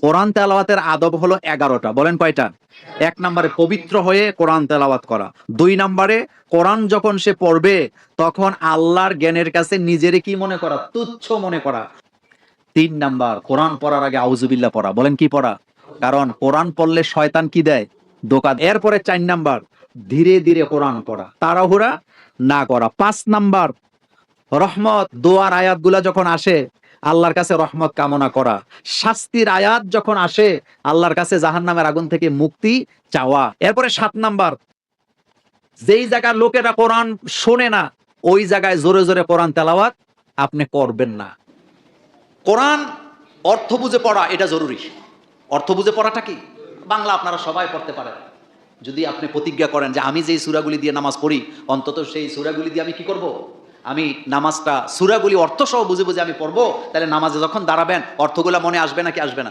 কোরআন তেলাওয়াতের আদব হলো 11টা। বলেন কয়টা? 1 নম্বরে পবিত্র হয়ে কোরআন তেলাওয়াত করা। 2 নম্বরে কোরআন যখন সে পড়বে তখন আল্লাহর জ্ঞানের কাছে নিজেরে কি মনে করা? তুচ্ছ মনে করা। 3 নাম্বার কোরআন পড়ার আগে আউযুবিল্লাহ পড়া। বলেন কি পড়া? কারণ কোরআন পড়লে শয়তান কি দেয়? ধোঁকা দেয়। এরপরে 4 নাম্বার ধীরে ধীরে কোরআন পড়া, তাড়াহুড়া না করা। 5 নাম্বার রহমত দোয়ার আয়াতগুলা যখন আসে আল্লাহর কাছে রহমত কামনা করা। শাস্তির আয়াত যখন আসে আল্লাহর কাছে জাহান্নামের আগুন থেকে মুক্তি চাওয়া। এরপরে 7 নাম্বার যেই জায়গার লোকেরা কোরআন শোনে না ওই জায়গায় জোরে জোরে কোরআন তেলাওয়াত আপনি করবেন না। কোরআন অর্থ বুঝে পড়া এটা জরুরি। অর্থ বুঝে পড়াটা কি? বাংলা আপনারা সবাই পড়তে পারেন। যদি আপনি প্রতিজ্ঞা করেন যে আমি যেই সূরাগুলি দিয়ে নামাজ পড়ি অন্তত সেই সূরাগুলি দিয়ে আমি কি করব? আমি নামাজটা সূরাগুলি অর্থ সহ বুঝে বুঝে আমি পড়বো, তাহলে নামাজে যখন দাঁড়াবেন অর্থগুলা মনে আসবে নাকি আসবে না?